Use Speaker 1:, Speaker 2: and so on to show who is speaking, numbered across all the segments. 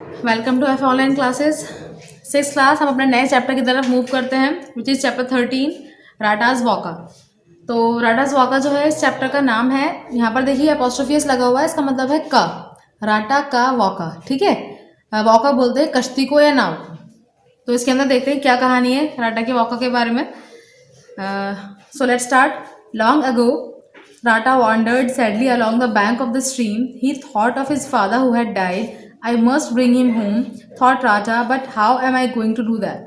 Speaker 1: Welcome to F online classes. Six class हम अपने नए चैप्टर की तरफ मूव करते हैं विच इज़ चैप्टर 13 राटाज वॉका। तो राटाज वॉका जो है इस चैप्टर का नाम है। यहाँ पर देखिए अपोस्ट्रोफियस लगा हुआ है, इसका मतलब है का, राटा का वॉका। ठीक है, वॉका बोलते हैं कश्ती को या नाव को। तो इसके अंदर देखते हैं क्या कहानी है राटा के वॉका के बारे में। So let's start. Long ago, Rata wandered sadly along the bank of the stream. He thought of his father who had died. I must bring him home, thought Rata, but how am I going to do that?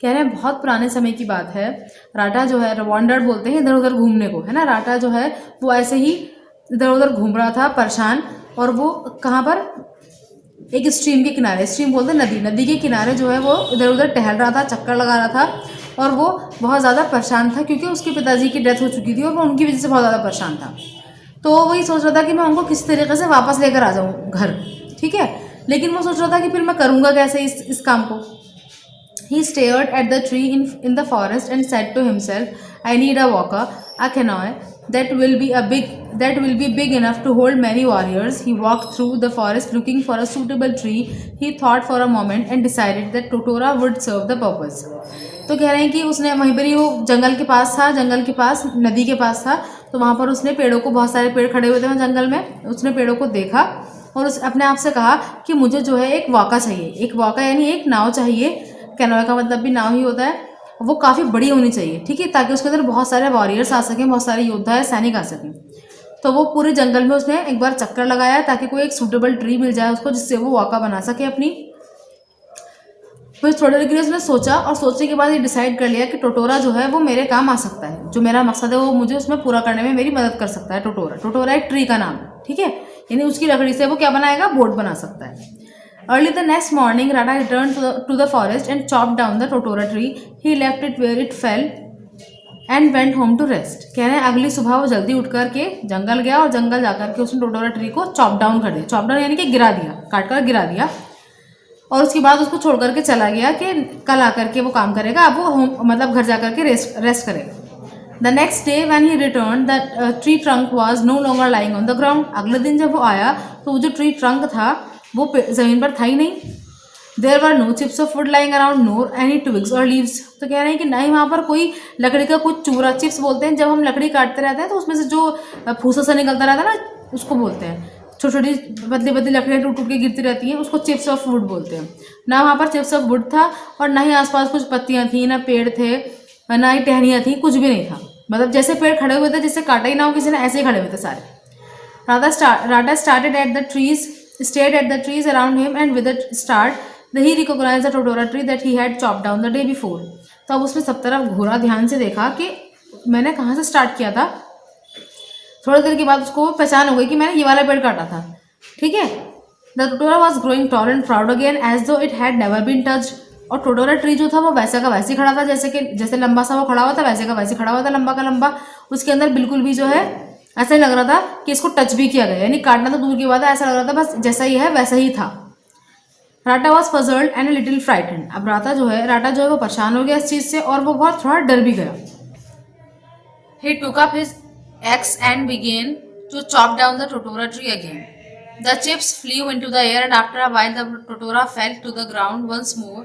Speaker 1: कह रहे हैं बहुत पुराने समय की बात है। Rata जो है, वॉन्डर्ड बोलते हैं इधर उधर घूमने को, है ना। राटा जो है वो ऐसे ही इधर उधर घूम रहा था परेशान। और वो कहाँ पर, एक स्ट्रीम के किनारे, स्ट्रीम बोलते हैं नदी, नदी के किनारे जो है वो इधर उधर टहल रहा था, चक्कर लगा रहा था। और वो बहुत ज़्यादा परेशान था क्योंकि उसके पिताजी की डेथ हो चुकी थी और वो उनकी वजह से बहुत ज़्यादा परेशान था। तो वो वही सोच रहा था कि मैं उनको किस तरीके से वापस लेकर आ जाऊँ घर। ठीक है, लेकिन वो सोच रहा था कि फिर मैं करूँगा कैसे इस काम को। He stared at the tree in the forest and said to himself, I need a walker, a canoe that will be big enough to hold many warriors. He walked through the forest looking for a suitable tree. He thought for a moment and decided that Totora would serve the purpose. तो कह रहे हैं कि उसने वहीं पर ही, वो जंगल के पास था, जंगल के पास नदी के पास था। तो वहाँ पर उसने पेड़ों को, बहुत सारे पेड़ खड़े हुए थे जंगल में, उसने पेड़ों को देखा और उस अपने आप से कहा कि मुझे जो है एक वाका चाहिए। एक वाका यानी एक नाव चाहिए। कैनोए का मतलब भी नाव ही होता है। वो काफ़ी बड़ी होनी चाहिए, ठीक है, ताकि उसके अंदर बहुत सारे वॉरियर्स आ सकें, बहुत सारे योद्धा या सैनिक आ सकें। तो वो पूरे जंगल में उसने एक बार चक्कर लगाया ताकि कोई एक सूटेबल ट्री मिल जाए उसको, जिससे वो वाका बना सके अपनी। फिर थोड़ी देर के लिए उसने सोचा और सोचने के बाद ये डिसाइड कर लिया कि टोटोरा जो है वो मेरे काम आ सकता है। जो मेरा मकसद है वो मुझे उसमें पूरा करने में मेरी मदद कर सकता है। टोटोरा, टोटोरा एक ट्री का नाम है, ठीक है, यानी उसकी लकड़ी से वो क्या बनाएगा, बोट बना सकता है। Early the next morning, Rata returned to the forest and chopped down the totora tree. He left it where it fell and went home to rest. कह रहे हैं अगली सुबह वो जल्दी उठ करके जंगल गया और जंगल जाकर के उसने टोटोरा ट्री को चॉप डाउन कर दिया। चॉप डाउन यानी कि गिरा दिया, काट कर गिरा दिया। और उसके बाद उसको छोड़ करके चला गया कि कल आकर के वो काम करेगा। अब वो मतलब घर जा करके रेस्ट करेगा। The next day when he return the tree trunk was no longer lying on the ground. अगले दिन जब वो आया तो वो जो ट्री ट्रंक था वो ज़मीन पर था ही नहीं। There were no chips of wood lying around nor any twigs और लीव्स। तो कह रहे हैं कि ना ही वहाँ पर कोई लकड़ी का कुछ चूरा, चिप्स बोलते हैं जब हम लकड़ी काटते रहते हैं तो उसमें से जो फूसा सा निकलता रहता है ना, उसको बोलते हैं। छोटी छोटी पतली पतली लकड़ियाँ टूट टूट के गिरती रहती हैं, उसको चिप्स ऑफ वुड बोलते हैं। ना वहाँ पर चिप्स ऑफ वुड था और ना ही आसपास कुछ पत्तियाँ थी, ना पेड़ थे, ना ही टहनियाँ थी, कुछ भी नहीं था। मतलब जैसे पेड़ खड़े हुए थे, जिससे काटा ही ना हो किसी ने, ऐसे ही खड़े हुए थे सारे। Rata started at the trees, stared at the trees around him, and with a start, he recognized the totora tree that he had chopped down the day before. तो अब उसने सब तरफ घूरा, ध्यान से देखा कि मैंने कहाँ से स्टार्ट किया था। थोड़ी देर के बाद उसको पहचान हो गई कि मैंने ये वाला पेड़ काटा था, ठीक है। The totara was growing tall and proud again as though it had never been touched. और टोटोरा ट्री जो था वो वैसे का वैसे खड़ा था, जैसे लंबा सा वो खड़ा हुआ था, वैसे का वैसे खड़ा हुआ था, लंबा का लंबा। उसके अंदर बिल्कुल भी जो है ऐसा ही लग रहा था कि इसको टच भी किया गया, यानी काटना तो दूर की बात है, ऐसा लग रहा था बस जैसा ही है वैसा ही था। Rata was puzzled and little frightened. अब राटा जो है वो परेशान हो गया इस चीज़ से और वो बहुत थोड़ा डर भी गया। He took up his axe and began to chop down the totora tree again. The chips flew into the air and after a while the totora fell to the ground once more.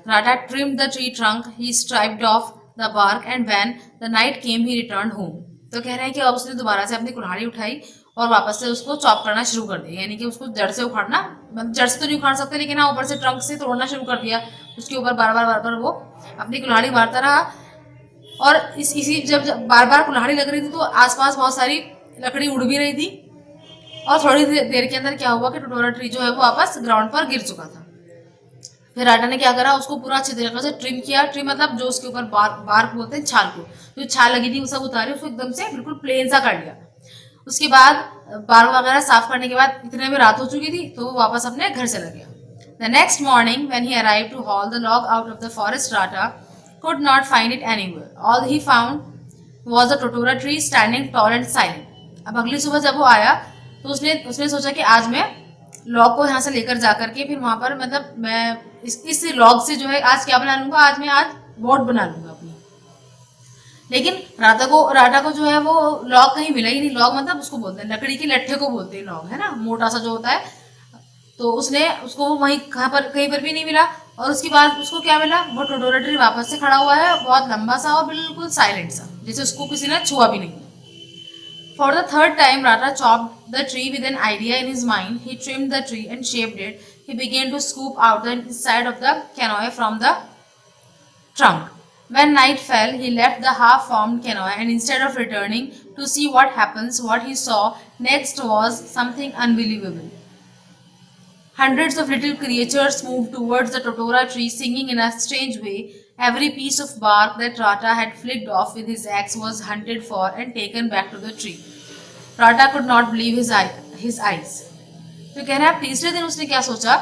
Speaker 1: Rata trimmed the tree trunk, he stripped off the bark and when the night came he returned home. तो कह रहे हैं कि अब उसने दोबारा से अपनी कुल्हाड़ी उठाई और वापस से उसको चॉप करना शुरू कर दिया, यानी कि उसको जड़ से उखाड़ना, मतलब जड़ से तो नहीं उखाड़ सकते लेकिन हाँ ऊपर से ट्रंक से तोड़ना शुरू कर दिया। उसके ऊपर बार बार वो अपनी कुल्हाड़ी मारता रहा और इसी जब बार बार कुल्हाड़ी लग रही थी तो आसपास बहुत सारी लकड़ी उड़ भी रही थी। और थोड़ी देर के अंदर क्या हुआ कि टोटोरा ट्री जो है वो वापस ग्राउंड पर गिर चुका था। फिर राटा ने क्या करा, उसको पूरा अच्छी तरीके से ट्रिम किया। ट्रिम मतलब जो उसके ऊपर बार्क बोलते हैं, छाल को, जो छाल लगी थी वो सब उतारी, उसको एकदम से बिल्कुल प्लेन सा कर लिया। उसके बाद बार वगैरह साफ करने के बाद इतने में रात हो चुकी थी तो वो वापस अपने घर चला गया। The next morning when he arrived to haul the log out of the forest, Rata could not find it anywhere. All he found was a totora tree standing tall and silent. अब अगली सुबह जब वो आया तो उसने सोचा कि आज मैं लॉग को यहाँ से लेकर जा करके फिर वहाँ पर, मतलब मैं इस लॉग से जो है आज क्या बना लूँगा, आज बोट बना लूँगा अपनी। लेकिन राटा को जो है वो लॉग कहीं मिला ही नहीं। लॉग मतलब उसको बोलते हैं लकड़ी के लट्ठे को बोलते हैं लॉग, है ना, मोटा सा जो होता है। तो उसने उसको वहीं कहीं पर भी नहीं मिला, और उसके बाद उसको क्या मिला, वो टोटोरा ट्री वापस से खड़ा हुआ है, बहुत लंबा सा और बिल्कुल साइलेंट सा, जैसे उसको किसी ने छुआ भी नहीं। For the third time, Rata chopped the tree with an idea in his mind. He trimmed the tree and shaped it. He began to scoop out the inside of the canoe from the trunk. When night fell, he left the half-formed canoe, and instead of returning to see what happens, what he saw next was something unbelievable. Hundreds of little creatures moved towards the totora tree, singing in a strange way. Every piece of bark that Rata had flicked off with his axe was hunted for and taken back to the tree. Rata could not believe his eyes. तो कह रहे हैं, अब तीसरे दिन उसने क्या सोचा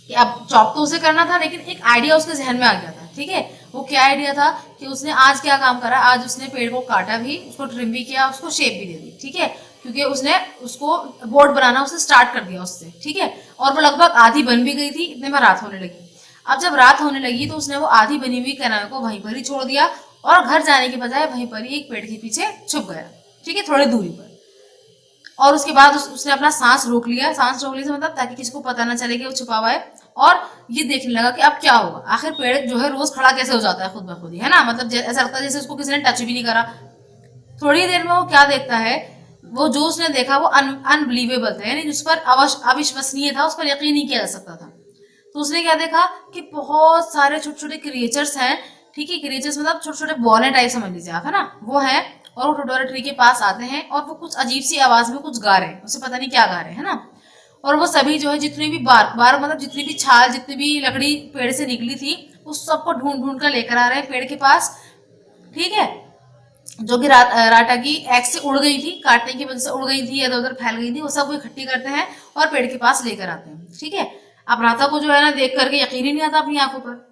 Speaker 1: कि अब चॉप तो उसे करना था, लेकिन एक आइडिया उसके जहन में आ गया था। ठीक है, वो क्या आइडिया था कि उसने आज क्या काम करा, आज उसने पेड़ को काटा भी, उसको ट्रिम भी किया, उसको शेप भी दे दी। ठीक है, क्योंकि उसने उसको बोर्ड बनाना उसने स्टार्ट कर दिया उससे। ठीक है, और वो लगभग आधी बन भी गई थी, इतने में रात होने लगी। अब जब रात होने लगी तो उसने वो आधी बनी हुई कनाए को वहीं पर ही छोड़ दिया और घर जाने के बजाय वहीं पर ही एक पेड़ के पीछे छुप गया। ठीक है, थोड़ी दूरी पर। और उसके बाद उसने अपना सांस रोक लिया। सांस रोक लिया मतलब ताकि किसी को पता ना चले कि वो छुपा हुआ है, और ये देखने लगा कि अब क्या होगा, आखिर पेड़ जो है रोज खड़ा कैसे हो जाता है खुद ब खुद ही, है ना। मतलब ऐसा लगता है जैसे उसको किसी ने टच भी नहीं करा। थोड़ी देर में वो क्या देखता है, वो जो उसने देखा वो अनबिलीवेबल था, यानी जिस पर अविश्वसनीय था, उस पर यकीन नहीं किया जा सकता था। तो उसने क्या देखा कि बहुत सारे छोटे छोटे क्रिएचर्स हैं। ठीक है, क्रिएचर्स मतलब छोटे छोटे बॉले टाइप समझ लीजिए आप, है ना, वो है। और वो टोटोरा ट्री के पास आते हैं और वो कुछ अजीब सी आवाज में कुछ गा रहे हैं, उसे पता नहीं क्या गा रहे हैं, है ना। और वो सभी जो है जितनी भी बार मतलब जितनी भी छाल, जितनी भी लकड़ी पेड़ से निकली थी, उस सबको ढूंढ ढूंढ कर लेकर आ रहे हैं पेड़ के पास। ठीक है, जो कि राटा की एक्स से उड़ गई थी, काटने की वजह से उड़ गई थी, इधर उधर फैल गई थी, वो सब इकट्ठी करते हैं और पेड़ के पास लेकर आते हैं। ठीक है, अब राता को जो है ना देख करके यकीन ही नहीं आता अपनी आंखों पर।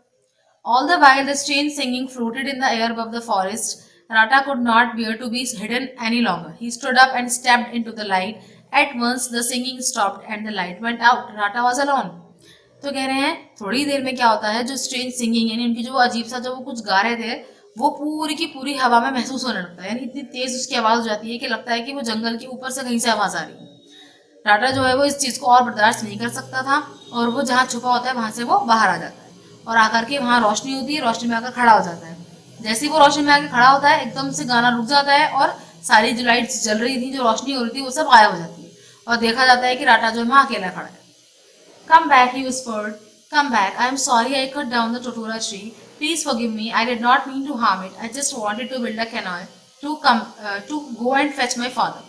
Speaker 1: All the while the strange singing floated in the air above the forest, Rata could not bear to be hidden any longer. He stood up and stepped into the light. At once the singing stopped and the light went out. Rata was alone. तो कह रहे हैं थोड़ी देर में क्या होता है, जो स्ट्रेंज सिंगिंग यानी उनकी जो अजीब सा जो वो कुछ गा रहे थे, वो पूरी की पूरी हवा में महसूस होने लगता है। यानी इतनी तेज उसकी आवाज हो जाती है कि लगता है कि वो जंगल के ऊपर से कहीं से आवाज आ रही है। राटा जो है वो इस चीज को और बर्दाश्त नहीं कर सकता था, और वो जहाँ छुपा होता है वहां से वो बाहर आ जाता है और आकर के वहां रोशनी होती है, रोशनी में आकर खड़ा हो जाता है। जैसे ही वो रोशनी में आकर खड़ा होता है, एकदम से गाना रुक जाता है और सारी जो लाइट्स जल रही थी, जो रोशनी हो रही थी, वो सब गायब हो जाती है और देखा जाता है कि राटा जो है वहां अकेला खड़ा है। Come back, he whispered. Come back. I am sorry I cut down the totora tree. Please forgive me. I did not mean to harm it. I just wanted to build a canoe to go and fetch my father.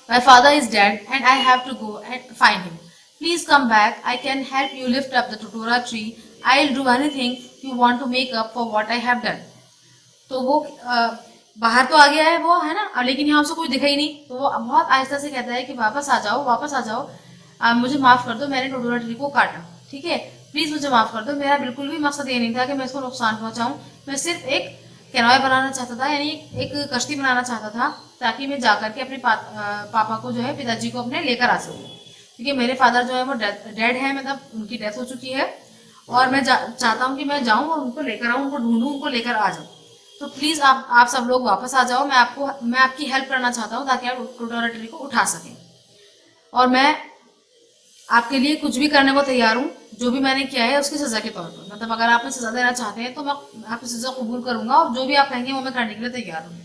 Speaker 1: My father is dead and I have to go and find him. Please come back. I can help you lift up the totora tree. I'll do anything you want to make up for what I have done. तो वो बाहर तो आ गया है वो, है ना, लेकिन यहाँ से कोई दिखा ही नहीं। तो वो बहुत आहिस्ता से कहता है कि वापस आ जाओ, वापस आ जाओ, मुझे माफ कर दो, मैंने टोटोरा ट्री को काटा। ठीक है, प्लीज मुझे माफ कर दो, मेरा बिल्कुल भी मकसद ये नहीं था कि मैं इसको नुकसान पहुंचाऊं। मैं सिर्फ एक कैनोए बनाना चाहता था, यानी एक कश्ती बनाना चाहता था, ताकि मैं जाकर के अपने पापा को जो है, पिताजी को अपने लेकर आ सकूं, क्योंकि मेरे फादर जो है वो डेड है, मतलब उनकी डेथ हो चुकी है, और मैं चाहता हूँ कि मैं जाऊँ और उनको लेकर आऊँ, उनको ढूंढूं, उनको लेकर आ जाऊँ। तो प्लीज आप सब लोग वापस आ जाओ, मैं आपकी हेल्प करना चाहता हूँ ताकि आप टोटोरा ट्री को उठा सकें, और मैं आपके लिए कुछ भी करने को तैयार हूँ, जो भी मैंने किया है उसकी सजा के तौर पर। मतलब अगर आप सजा देना चाहते हैं तो मैं आपकी सजा कबूल करूंगा, और जो भी आप कहेंगे वो मैं करने के लिए तैयार हूँ।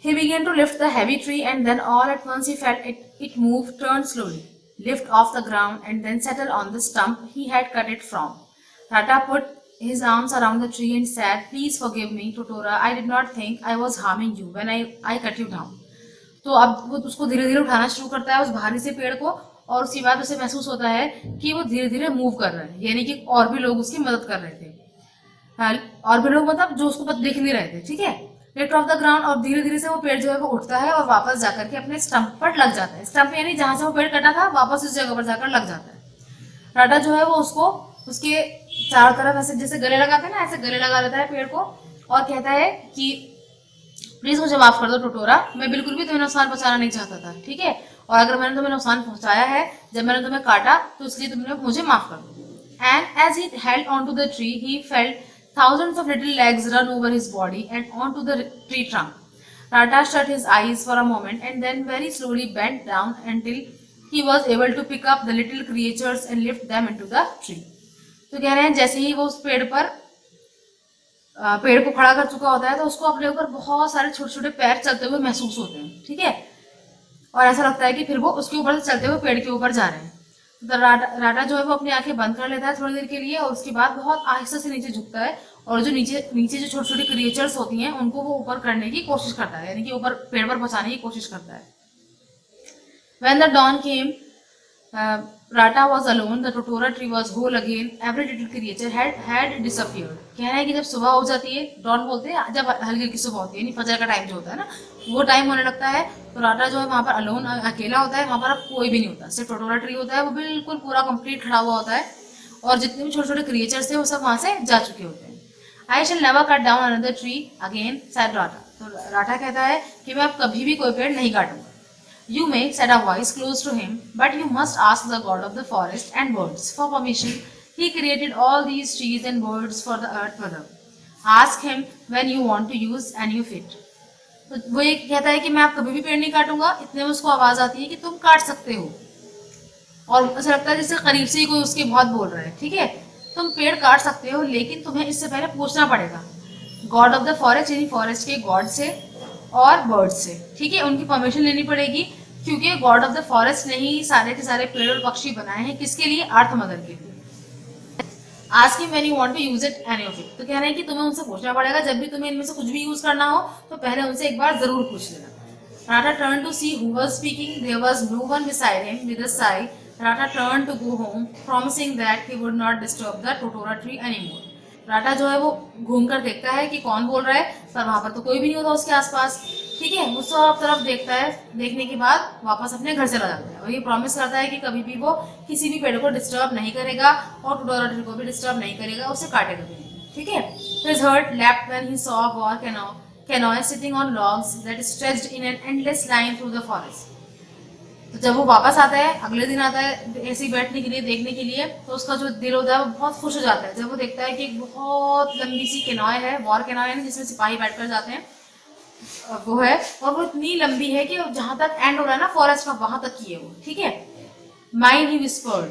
Speaker 1: He began to lift the heavy tree, and then all at once he felt it move, turn slowly, lift off the ground, and then settle on the stump he had cut it from. Rata put his arms around the tree and said, "Please forgive me, Totora. I did not think I was harming you when I cut you down." तो अब वो उसको धीरे धीरे उठाना शुरू करता है उस भारी से पेड़ को, और उसके बाद उसे महसूस होता है कि वो धीरे धीरे मूव कर रहा है, यानी कि और भी लोग उसकी मदद कर रहे थे। और भी लोग मतलब जो उसको देख नहीं रहे थे। ठीक है, लिफ्ट ऑफ द ग्राउंड, और धीरे धीरे से वो पेड़ जो है वो उठता है और वापस जाकर के अपने स्टंप पर लग जाता है। स्टंप यानी जहां से वो पेड़ कटा था, वापस उस जगह पर जाकर लग जाता है। राटा जो है वो उसको उसके चारों तरफ ऐसे जैसे गले लगाते हैं ना, ऐसे गले लगा लेता है पेड़ को, और कहता है कि प्लीज मुझे माफ कर दो टोटोरा, मैं बिल्कुल भी तुम्हें नुकसान पहुंचाना नहीं चाहता था। ठीक है, और अगर मैंने तुम्हें नुकसान पहुंचाया है, जब मैंने तुम्हें काटा, तो इसलिए तुमने मुझे माफ कर दो। And as he held on to the tree, he felt thousands of little legs run over his body and onto the tree trunk. Rata shut his eyes for a moment and then very slowly bent down until he was able to pick up the little creatures and lift them into the tree. तो कह रहे हैं जैसे ही वो उस पेड़ पर पेड़ को खड़ा कर चुका होता है तो उसको अपने ऊपर बहुत सारे छोटे छोटे पैर चलते हुए महसूस होते हैं, ठीक है, और ऐसा लगता है कि फिर वो उसके ऊपर से चलते हुए पेड़ के ऊपर जा रहे हैं। तो राटा जो है वो अपनी आंखें बंद कर लेता है थोड़ी देर के लिए और उसके बाद बहुत आहिस्ता से नीचे झुकता है और जो नीचे नीचे जो छोटी छोटी क्रिएचर्स होती हैं उनको वो ऊपर करने की कोशिश करता है, यानी कि ऊपर पेड़ पर पहुंचाने की कोशिश करता है। When the dawn came, Rata was alone. The totora tree was whole again. Every little creature had disappeared. कह रहे हैं कि जब सुबह हो जाती है, dawn बोलते हैं जब हल्की हल्की सुबह होती है, यानी फजर का टाइम जो होता है ना, वो टाइम होने लगता है तो राटा जो है वहाँ पर अलोन अकेला होता है, वहाँ पर अब कोई भी नहीं होता, सिर्फ टोटोरा ट्री होता है, वो बिल्कुल पूरा कंप्लीट खड़ा हुआ होता है और जितने भी छोटे छोटे क्रिएचर्स थे वो सब वहाँ से जा चुके होते हैं। I shall never cut down another tree again said Rata. तो राटा कहता है कि मैं अब कभी भी कोई पेड़ नहीं काटूंगा। You may, said a voice close to him, but you must ask the god of the forest and birds for permission. He created all these trees and birds for the earth mother. Ask him when you want to use any of it. तो वो ये कहता है कि मैं आप कभी भी पेड़ नहीं काटूंगा। इतने में उसको आवाज आती है कि तुम काट सकते हो और ऐसा लगता है जैसे करीब से ही कोई उसके बहुत बोल रहा है, ठीक है, तुम पेड़ काट सकते हो लेकिन तुम्हें इससे पहले पूछना पड़ेगा गॉड ऑफ द फॉरेस्ट, यानी फॉरेस्ट के गॉड से और बर्ड से, ठीक है, उनकी परमिशन लेनी पड़ेगी क्योंकि गॉड ऑफ द फॉरेस्ट ने ही सारे के सारे पेड़ और पक्षी बनाए हैं, किसके लिए, अर्थ मदर के लिए। Ask him when you want to use it any of it. तो कह रहे हैं कि तुम्हें उनसे पूछना पड़ेगा जब भी तुम्हें इनमें से कुछ भी यूज करना हो तो पहले उनसे एक बार जरूर पूछ लेना। Rata turn to see who was speaking, there was no one beside him. With a sigh Rata turn to go home promising that he would not disturb the totara tree anymore. Rata जो है वो घूमकर देखता है कि कौन बोल रहा है, पर वहां पर तो कोई भी नहीं होता उसके आसपास, ठीक है, वो सब तरफ देखता है, देखने के बाद वापस अपने घर चला जाता है और ये प्रॉमिस करता है कि कभी भी वो किसी भी पेड़ को डिस्टर्ब नहीं करेगा और टोटोरा ट्री को भी डिस्टर्ब नहीं करेगा, उसे काटेगा भी नहीं, ठीक है। His heart leapt when he saw war canoe sitting on logs that stretched in an endless line through the forest. तो जब वो वापस आता है, अगले दिन आता है ऐसे ही बैठने के लिए, देखने के लिए, तो उसका जो दिल होता है वो बहुत खुश हो जाता है जब वो देखता है कि एक बहुत लंबी सी केनॉय है, वॉर केनॉय है जिसमें सिपाही बैठकर जाते हैं, वो है और वो इतनी लंबी है कि जहां तक एंड हो रहा है ना फॉरेस्ट का वहां तक ही है वो, ठीक है। माइन ही विस्पर्ड,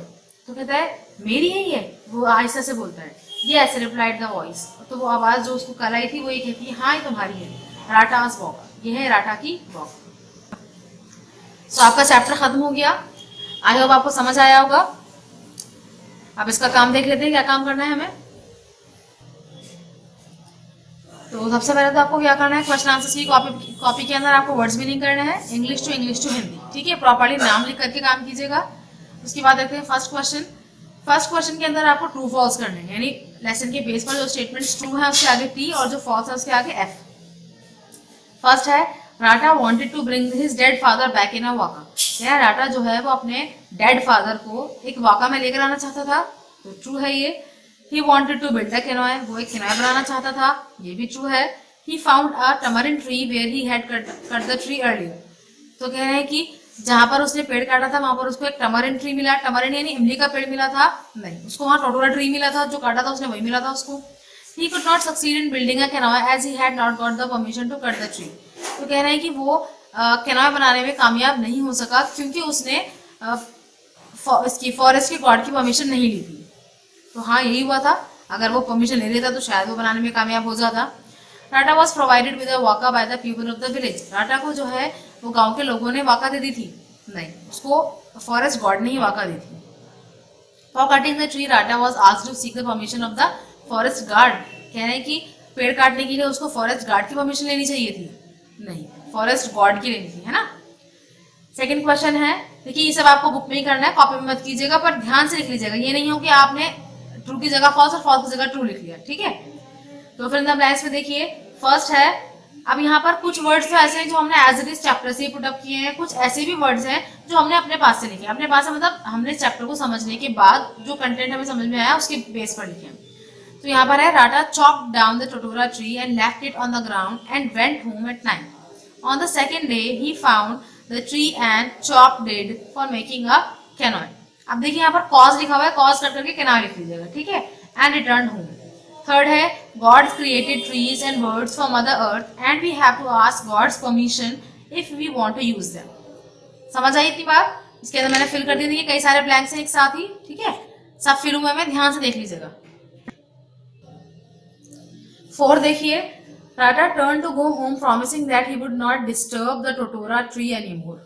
Speaker 1: तो कहता है मेरी है ये, वो आहिस्ता से बोलता है। यस रिप्लाइड द वॉइस, तो वो आवाज जो उसको कल आई थी वो ये कहती है हाँ ये तुम्हारी है। राटास वॉक, ये है राटा की वॉक। तो आपका चैप्टर खत्म हो गया, आई होप आपको समझ आया होगा। अब इसका काम देख लेते हैं, क्या काम करना है हमें। तो सबसे पहले तो आपको क्या करना है, क्वेश्चन आंसर्स की कॉपी के अंदर आपको वर्ड्स मीनिंग करना है, इंग्लिश टू हिंदी, ठीक है, प्रॉपर्ली नाम लिख करके काम कीजिएगा। उसके बाद देखते हैं फर्स्ट क्वेश्चन के अंदर आपको ट्रू फॉल्स करने हैं, यानी लेसन के बेस पर जो स्टेटमेंट्स ट्रू है उसके आगे टी और जो फॉल्स है उसके आगे एफ। फर्स्ट है Rata wanted to bring his dead father back in a waka. यार राटा जो है वो अपने डेड फादर को एक वाका में लेकर आना चाहता था, तो ट्रू है ये। He wanted to build a canoe, वो एक किनाय बनाना चाहता था, ये भी ट्रू है। He found a tamarind tree where he had cut the tree earlier, तो कह रहे हैं कि जहां पर उसने पेड़ काटा था वहां पर उसको एक टमरिन ट्री मिला, टमरिन यानी इमली का पेड़ मिला था, नहीं, उसको वहां टोटोरा ट्री मिला था, जो काटा था उसने वही मिला था उसको। He could not succeed in building a canoe as he had not got the permission to cut the tree, तो कह रहे हैं कि वो कैनॉय बनाने में कामयाब नहीं हो सका क्योंकि उसने इसकी फॉरेस्ट के गॉड की परमिशन नहीं ली थी। तो हाँ यही हुआ था, अगर वो परमिशन ले लेता तो शायद वो बनाने में कामयाब हो जाता। Rata was provided with a waka by the people of the village, Rata को जो है वो गांव के लोगों ने वाका दे दी थी, नहीं, उसको फॉरेस्ट गॉड ने ही वाका दी थी। For cutting the tree Rata was asked to seek the permission of the forest guard, कह रहे हैं कि पेड़ काटने के लिए उसको फॉरेस्ट गार्ड की परमिशन लेनी चाहिए थी, नहीं, फॉरेस्ट गॉड की लेनी थी, है ना। सेकंड क्वेश्चन है, देखिए ये सब आपको बुक में ही करना है, कॉपी में मत कीजिएगा, पर ध्यान से लिख लीजिएगा, ये नहीं हो कि आपने ट्रू की जगह फॉल्स और फॉल्स की जगह ट्रू लिख लिया, ठीक है। तो फिर ब्लैंक्स में देखिए फर्स्ट है, अब यहाँ पर कुछ वर्ड्स तो ऐसे हैं जो हमने एज इट इज चैप्टर से पुट अप किए हैं, कुछ ऐसे भी वर्ड्स हैं जो हमने अपने पास से लिखे, अपने पास से मतलब हमने चैप्टर को समझने के बाद जो कंटेंट हमें समझ में आया उसके बेस पर लिखे हैं। तो यहाँ पर है Rata chopped down the totara tree and left it on the ground and went home at night. On the second day he found the tree and chopped it for making a canoe. अब देखिए यहाँ पर cause लिखा हुआ है, cause कर करके कैनॉय लिख लीजिएगा, ठीक है, एंड रिटर्न होम। थर्ड है God created trees and birds for mother earth and we have to ask God's permission if we want to use them. समझ आई इतनी बात, इसके अंदर मैंने फिल कर दिया, देखिए कई सारे ब्लैंक्स हैं एक साथ ही, ठीक है, सब फिल हुए में, ध्यान से देख लीजिएगा। 4 देखिए, Rata turn to go home promising that he would not disturb the totara tree any more.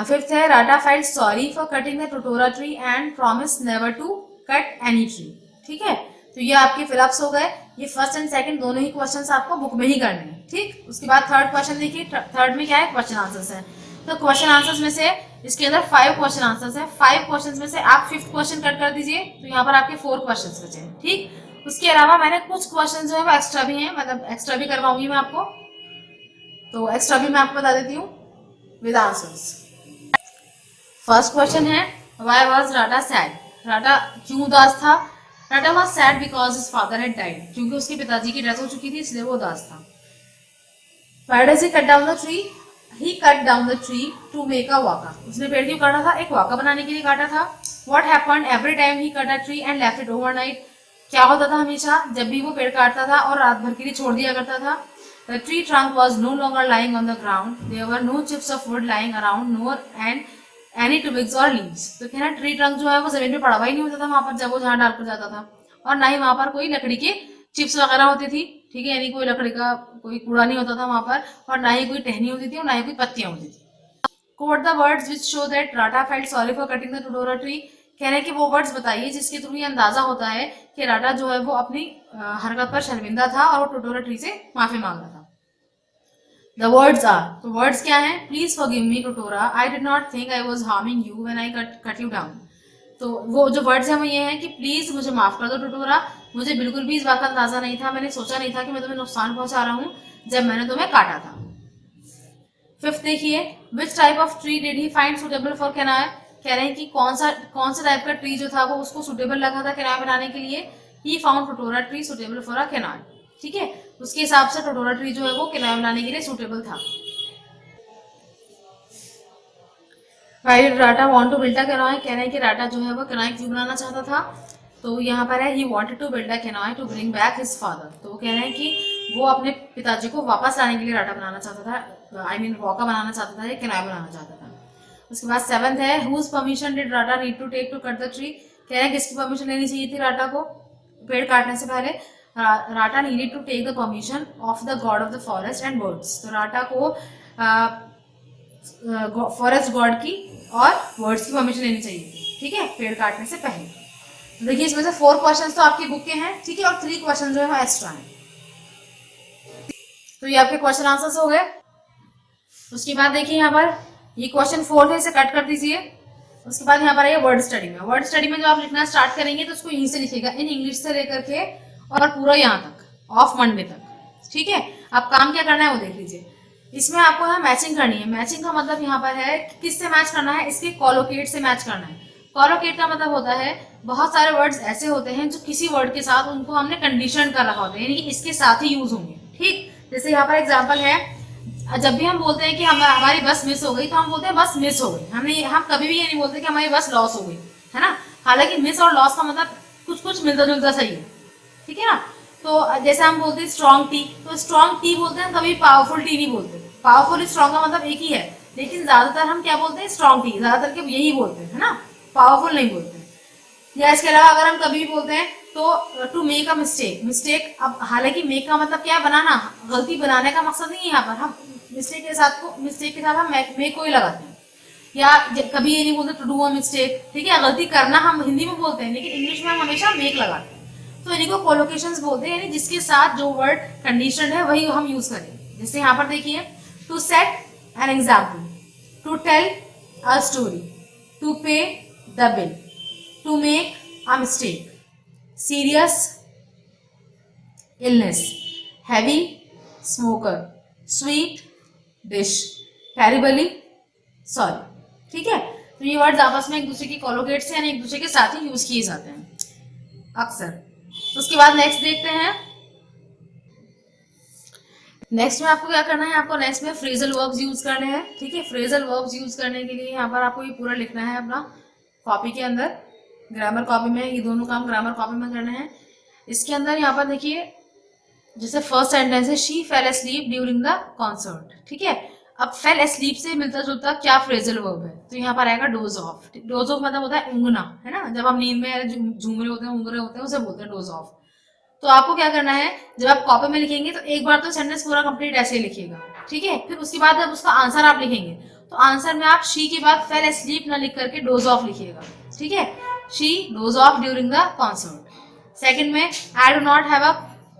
Speaker 1: 5th है, Rata felt sorry for cutting the totara tree and promise never to cut any tree. ठीक है, तो ये आपके fill-ups हो गए। ये first and second दोनों ही क्वेश्चंस आपको बुक में ही करने हैं। ठीक, उसके बाद थर्ड क्वेश्चन देखिए, थर्ड में क्या है, क्वेश्चन आंसर्स है। तो क्वेश्चन आंसर्स में से इसके अंदर 5 क्वेश्चन आंसर्स हैं। 5 क्वेश्चन में से आप 5th क्वेश्चन कट कर दीजिए, तो यहाँ पर आपके 4 क्वेश्चन बचे हैं। ठीक, उसके अलावा मैंने कुछ क्वेश्चन जो है वो एक्स्ट्रा भी हैं, मतलब एक्स्ट्रा भी करवाऊंगी मैं आपको, तो एक्स्ट्रा भी मैं आपको बता देती हूँ विद आंसर्स। फर्स्ट क्वेश्चन है, why was rata sad? Rata क्यों उदास था? Rata was sad because his father had died, क्योंकि उसके पिताजी की डेथ हो चुकी थी, इसलिए वो उदास था। Why does he cut down the tree? He cut down the tree to make a waka, उसने पेड़ क्यों काटा था? एक वाका बनाने के लिए काटा था। What happened every time he cut a tree and left it overnight? क्या होता था हमेशा जब भी वो पेड़ काटता था और रात भर के लिए छोड़ दिया करता था? The tree trunk was no longer lying on the ground, there were no chips of wood lying around nor and any twigs और लीव्स। तो कहना ट्री ट्रंक जो है वो जमीन पे पड़ा हुआ ही नहीं होता था वहां पर जब वो झाड़ डालकर जाता था, और ना ही वहां पर कोई लकड़ी के चिप्स वगैरह होती थी। ठीक है, यानी कोई लकड़ी का कोई कूड़ा नहीं होता था वहां पर, और ना ही कोई टहनी होती थी और ना ही कोई पत्तियां होती थी। Quote the words which show that Rata felt sorry for cutting the totara tree. कह रहे हैं कि वो वर्ड्स बताइए जिसके थ्रू ये अंदाजा होता है कि राटा जो है वो अपनी हरकत पर शर्मिंदा था और वो टोटोरा ट्री से माफी मांग रहा था। द वर्ड्स आर, तो वर्ड्स क्या है? Please forgive me totara, I did not think I was harming you when I cut you down. तो वो जो वर्ड्स हैं वो ये हैं कि प्लीज मुझे माफ कर दो टोटोरा, मुझे बिल्कुल भी इस बात का अंदाजा नहीं था, मैंने सोचा नहीं था कि मैं तुम्हें नुकसान पहुंचा रहा हूँ जब मैंने तुम्हें काटा था। 5th देखिए, which type of tree did he find suitable for canoe? कह रहे हैं कि कौन सा टाइप का ट्री जो था वो उसको सुटेबल लगा था कैनाय बनाने के लिए। He found totara tree suitable for a canoe. ठीक है, उसके हिसाब से टोटोरा ट्री जो है वो कैनाय बनाने के लिए सुटेबल था। Why did Rata want to build a canoe? कह रहे हैं कि राटा जो है वो कैनॉय क्यों बनाना चाहता था? तो यहाँ पर है, he wanted to build a canoe to bring back his father. तो वो कह रहे हैं कि वो अपने पिताजी को वापस लाने के लिए राटा बनाना चाहता था, आई मीन वॉका बनाना चाहता था या कैनॉय बनाना चाहता था। उसके बाद 7th है, whose permission did Rata need to take to cut the tree? कह रहे हैं किसकी परमिशन लेनी चाहिए थी राटा को पेड़ काटने से पहले? Rata needed to take the permission of the god of the forest and birds. तो राटा को फॉरेस्ट गॉड की और वर्ड्स की परमिशन लेनी चाहिए थी, ठीक है, पेड़ काटने से पहले। तो देखिए इसमें से 4 क्वेश्चंस तो आपकी बुक के हैं, ठीक है, और 3 क्वेश्चन जो है वो एक्स्ट्रा हैं। तो ये आपके क्वेश्चन आंसर्स हो गए। उसके बाद देखिए यहाँ पर ये क्वेश्चन 4 है, इसे कट कर दीजिए। उसके बाद यहाँ पर आइए वर्ड स्टडी में। वर्ड स्टडी में जो आप लिखना स्टार्ट करेंगे तो उसको यहीं से लिखिएगा, इन इंग्लिश से लेकर के और पूरा यहाँ तक ऑफ मंडे तक, ठीक है। आप काम क्या करना है वो देख लीजिए। इसमें आपको यहाँ मैचिंग करनी है। मैचिंग का मतलब यहाँ पर है कि किससे मैच करना है, इसके कॉलोकेट से मैच करना है। कॉलोकेट का मतलब होता है बहुत सारे वर्ड्स ऐसे होते हैं जो किसी वर्ड के साथ उनको हमने कंडीशन कर रखा होता है, यानी कि इसके साथ ही यूज होंगे, ठीक। जैसे यहाँ पर एग्जाम्पल है, जब भी हम बोलते हैं कि हमारी बस मिस हो गई तो हम बोलते हैं बस मिस हो गई। हम कभी भी ये नहीं बोलते कि हमारी बस लॉस हो गई, है ना। हालांकि मिस और लॉस का मतलब कुछ कुछ मिलता जुलता सही है, ठीक है ना। तो जैसे हम बोलते हैं स्ट्रॉन्ग टी, तो स्ट्रॉन्ग टी बोलते हैं, कभी पावरफुल टी नहीं बोलते। पावरफुल स्ट्रॉन्ग का मतलब एक ही है, लेकिन ज्यादातर हम क्या बोलते हैं, स्ट्रॉन्ग टी, ज्यादातर के यही बोलते हैं, है ना, पावरफुल नहीं बोलते। या इसके अलावा अगर हम कभी भी बोलते हैं तो to make a mistake, mistake, अब हालांकि मेक का मतलब क्या है, बनाना, गलती बनाने का मकसद नहीं है यहाँ पर। हम मिस्टेक के साथ हम मेक को ही लगाते हैं। या कभी ये नहीं बोलते टू डू अ मिस्टेक, ठीक है, गलती करना हम हिंदी में बोलते हैं, लेकिन इंग्लिश में हम हमेशा मेक लगाते हैं। तो इन्हीं को कोलोकेशंस बोलते हैं, यानी जिसके साथ जो वर्ड कंडीशन है वही हम यूज करें। जैसे यहाँ पर देखिए, to set an example, to tell a story, to pay the bill, to make a mistake, serious illness, heavy smoker, sweet dish, terribly sorry, ठीक है। तो ये वर्ड्स आपस में एक दूसरे की कोलोकेट से यानी एक दूसरे के साथ ही यूज किए जाते हैं अक्सर। उसके बाद नेक्स्ट देखते हैं। नेक्स्ट में आपको क्या करना है, आपको नेक्स्ट में फ्रेजल वर्ब्स यूज करने हैं, ठीक है। फ्रेजल वर्ब्स यूज करने के लिए यहाँ पर आपको ये पूरा लिखना है अपना कॉपी के अंदर, ग्रामर कॉपी में। ये दोनों काम ग्रामर कॉपी में करने हैं। इसके अंदर यहाँ पर देखिए, जैसे फर्स्ट सेंटेंस है, she fail asleep during the concert, ठीक है। अब फेल एस्लीप से मिलता जुलता क्या फ्रेजल वर्ब है, तो यहाँ पर आएगा डोज ऑफ। डोज ऑफ मतलब होता है ऊँघना, है ना, जब हम नींद में झूम रहे होते हैं, ऊँघ रहे होते हैं, उसे बोलते हैं डोज ऑफ। तो आपको क्या करना है, जब आप कॉपी में लिखेंगे तो एक बार तो सेंटेंस पूरा कंप्लीट ऐसे ही लिखिएगा, ठीक है। फिर उसके बाद जब उसका आंसर आप लिखेंगे तो आंसर में आप शी के बाद फेल एस्लीप ना लिख करके डोज ऑफ लिखिएगा, ठीक है। She doze off during the concert. Second में, I do not have a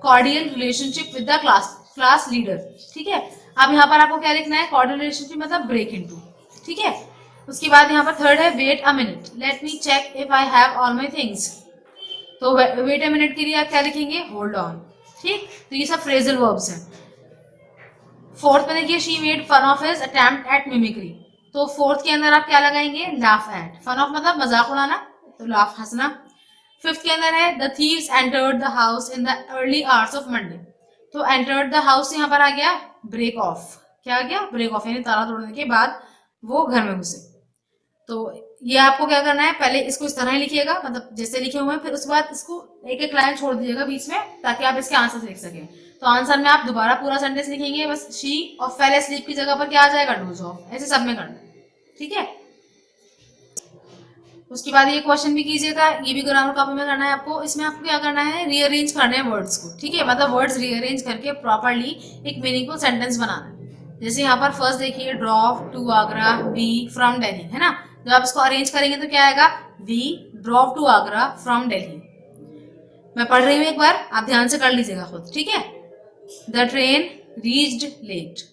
Speaker 1: cordial relationship with the class leader, ठीक है। अब यहाँ पर आपको क्या लिखना है, कॉर्डियल रिलेशनशिप मतलब ब्रेक इनटू, ठीक है। उसके बाद यहाँ पर थर्ड है, wait a minute let me check if I have all my things. तो वेट अ मिनट के लिए आप क्या लिखेंगे, होल्ड ऑन, ठीक। तो ये सब फ्रेजल वर्ब्स हैं। फोर्थ में देखिए, she made fun of his attempt at mimicry. तो फोर्थ के अंदर आप क्या लगाएंगे, लाफ एट। फन ऑफ मतलब मजाक उड़ाना, तो लाफ हंसना। फिफ्थ के अंदर है, the thieves entered the house in the early hours of Monday. तो एंटर्ड द हाउस यहाँ पर आ गया ब्रेक ऑफ। क्या आ गया, ब्रेक ऑफ, यानी ताला तोड़ने के बाद वो घर में घुसे। तो ये आपको क्या करना है, पहले इसको इस तरह ही लिखिएगा, मतलब जैसे लिखे हुए हैं, फिर उसके बाद इसको एक एक लाइन छोड़ दीजिएगा बीच में, ताकि आप इसके आंसर लिख सकें। तो आंसर में आप दोबारा पूरा सेंटेंस लिखेंगे, बस शी और फेल एस्लीप की जगह पर क्या आ जाएगा, डोज ऑफ। ऐसे सब में करना है, ठीक है। उसके बाद ये क्वेश्चन भी कीजिएगा, ये भी ग्रामर कॉपी में करना है आपको। इसमें आपको क्या करना है, रीअरेंज करना है वर्ड्स को, ठीक है, मतलब वर्ड्स रीअरेंज करके प्रॉपरली एक मीनिंगफुल सेंटेंस बनाना है। जैसे यहाँ पर फर्स्ट देखिए, drop to Agra we from Delhi, है ना। जब आप इसको अरेंज करेंगे तो क्या आएगा, we drop to Agra from Delhi. मैं पढ़ रही हूँ एक बार, आप ध्यान से कर लीजिएगा खुद, ठीक है। The train reached late.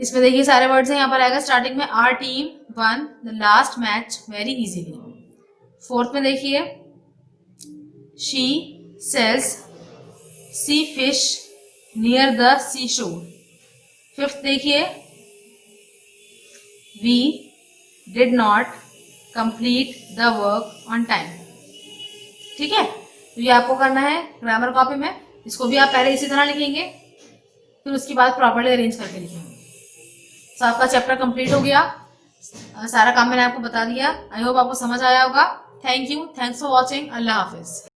Speaker 1: इसमें देखिए सारे वर्ड्स हैं, यहाँ पर आएगा स्टार्टिंग में, our team won the last match very easily. Fourth में देखिए, she sells sea fish near the sea shore. Fifth देखिए, we did not complete the work on time, ठीक है। तो ये आपको करना है ग्रामर कॉपी में, इसको भी आप पहले इसी तरह लिखेंगे, फिर उसके बाद प्रॉपर्ली अरेंज करके लिखेंगे। तो आपका चैप्टर कंप्लीट हो गया, सारा काम मैंने आपको बता दिया। आई होप आपको समझ आया होगा। Thank you, thanks for watching, Allah Hafiz.